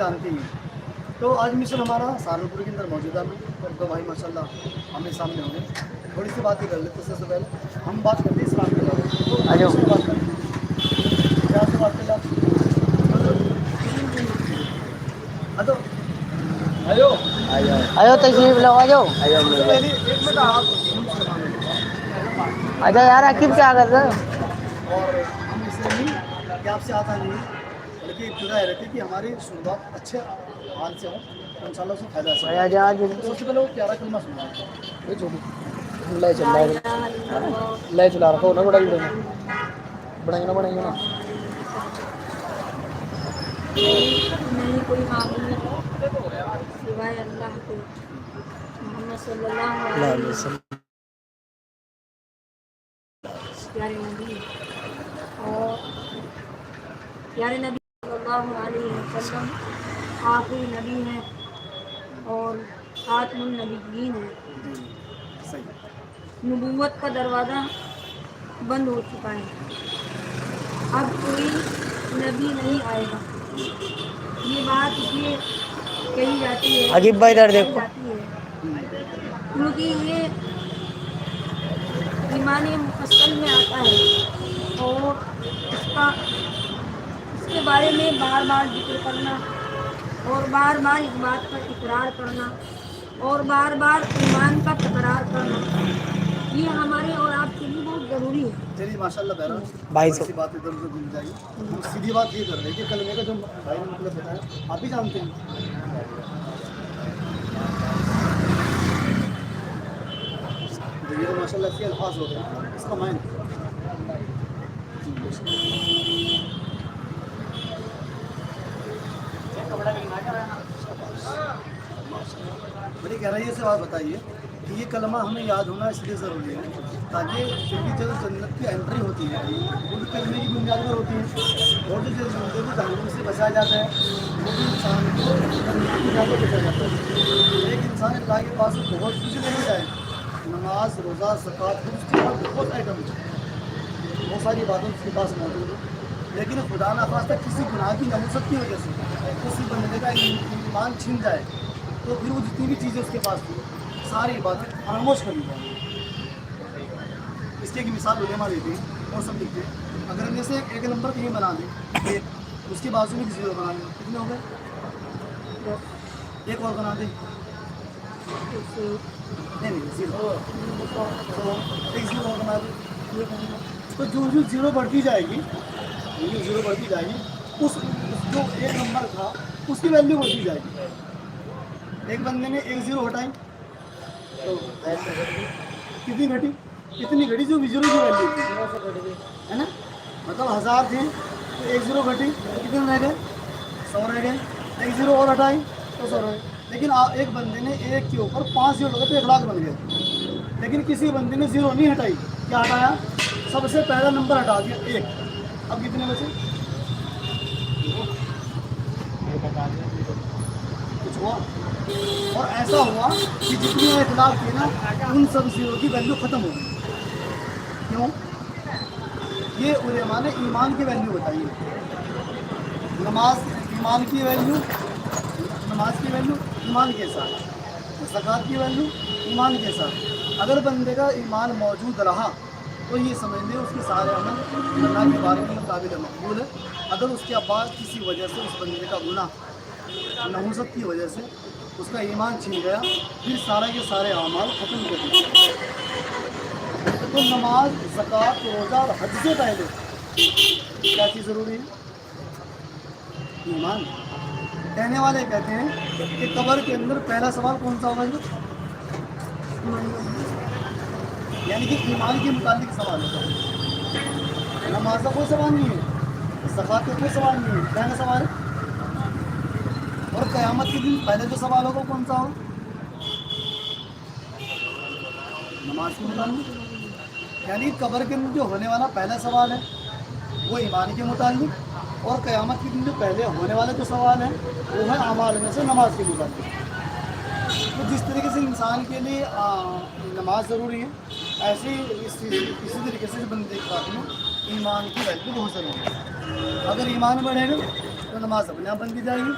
जानते ही हैं। तो आज मिशन हमारा सहारनपुर के अंदर मौजूदा में, और दो भाई माशाल्लाह आमने सामने होंगे। थोड़ी सी बात ही कर लेते सबसे पहले हम बात करते हैं इस्लाम के बारे में। तो आजो मिशन बात करते हैं क्या से बात कर तो आयो आजो तशरीफ लो आजो सबसे पहले एक मिनट आप आजो यार आकिब क्या कर रहे हो और हम इसलिए नहीं कि आपसे आता नहीं है, बल्कि इब्तिदा है रहती है कि हमारी शुरुआत अच्छे हाल से हो तो इंशाल्लाह उसको फायदा से आजा आज तो सबसे पहले वो प्यारा कलमा सुना ये छोटी ले चल ले चला रखो ना बड़ा बनाएंगे ना नहीं कोई माबूद सिवाय अल्लाह के मोहम्मद सल्लल्लाहु अलैहि वसल्लम प्यारे नबी और प्यारे नबी सल्लल्लाहु अलैहि वसल्लम आखिरी नबी हैं और खातमुन नबिय्यीन हैं। सही नबूवत का दरवाज़ा बंद हो चुका है, अब कोई नबी नहीं आएगा। ये बात इसलिए कही जाती है आगिब भाई इधर देखो क्योंकि ये ईमान मुफस्सल में आता है और इसके बारे में बार बार जिक्र करना और बार बार इस बात पर इकरार करना और बार बार ईमान का तकरार करना, ये हमारे और आपके लिए बहुत ज़रूरी है। चलिए माशाल्लाह बहरहाल भाई ऐसी बात इधर उधर घूम जाएगी। हम सीधी बात ये कर रहे हैं कि कलमे का जो भाई ने मतलब बताया आप भी जानते हैं। तो ये तो माशाल्लाह ऐसे अल्फाज हो गए, इसका मायने बड़ी गहराई से बात बताइए कि ये कलमा हमें याद होना इसलिए ज़रूरी है ताकि क्योंकि जब जन्नत की एंट्री होती है वो भी कलमे की बुनियाद पर होती है और जो जिंदगी को जहन्नम से बचाया जाता है वो भी इंसान को जन्नत की बुनियाद पर बचाया जाता है। एक इंसान अल्लाह के पास बहुत कुछ लेने जाए, नमाज रोज़ा ज़कात उसके पास बहुत आइटम है, बहुत सारी बातें उसके पास मौजूद है, लेकिन खुदा न खास्ता किसी गुनाह की नमूसत की वजह से किसी बंदे का ईमान छिन जाए तो फिर वो जितनी भी चीज़ें उसके पास थी सारी बातें खामोश कर दी जाएंगी। इसकी एक मिसाल उलेमा देते हैं और सब लिखते हैं, अगर हम जैसे एक नंबर कहीं बना दें एक उसके बाजू में जीरो बना दें कितने हो गए, एक और बना दें नहीं जीरो एक जीरो और बना दें तो जो जो जीरो बढ़ती जाएगी जो जीरो बढ़ती जाएगी उस जो एक नंबर था उसकी वैल्यू बढ़ती जाएगी। एक बंदे ने एक जीरो हटाई तो कितनी घटी, कितनी घटी जो जीरो की वैल्यू थी है ना, मतलब 1000 थे तो एक जीरो घटी तो कितने रह गए 100 रह गए, एक जीरो और हटाई तो 100 रह गए। लेकिन एक बंदे ने एक के ऊपर 5 जीरो लगे तो 1 लाख बन गए, लेकिन किसी बंदे ने जीरो नहीं हटाई, क्या हटाया सबसे पहला नंबर हटा दिया एक, अब कितने बचे कुछ हुआ और ऐसा हुआ कि जितनी इख्लाफ थी ना उन सब जीरो की वैल्यू ख़त्म हो गई। क्यों? ये उलेमा ने ईमान की वैल्यू बताई है। नमाज ईमान की वैल्यू, नमाज की वैल्यू ईमान के साथ, ज़कात की वैल्यू ईमान के साथ। अगर बंदे का ईमान मौजूद रहा तो ये समझ लें उसके सारे अमल अल्लाह के बारे में काबिल मकबूल है। अगर उसके बाद किसी वजह से उस बंदे का गुनाह नहुसत की वजह से उसका ईमान छिन गया फिर सारे के सारे अमाल ख़त्म कर दिए। तो नमाज ज़कात रोज़ा और हज से पहले क्या चीज़ ज़रूरी है? ईमान। कहने वाले कहते हैं कि कब्र के अंदर पहला सवाल कौन सा होगा? यानी कि ईमान के मुतालिक सवाल होगा। नमाज का कोई सवाल नहीं है, ज़कात का कोई सवाल नहीं है, पहला सवाल है। और क़यामत के दिन पहले जो सवाल होगा कौन सा होगा? नमाज के मुतालिक। यानी कब्र के अंदर जो होने वाला पहला सवाल है वो ईमान के मुतालिक, और क़यामत के दिन जो पहले होने वाला जो सवाल है वो है अमाल में से नमाज के मुतालिक। तो जिस तरीके से इंसान के लिए नमाज ज़रूरी है, ऐसे ही इसी तरीके से बंदे के साथ में ईमान की वैल्यू बहुत ज़रूरी है। अगर ईमान बढ़ेगा तो नमाज अपने आप बन की जाएगी।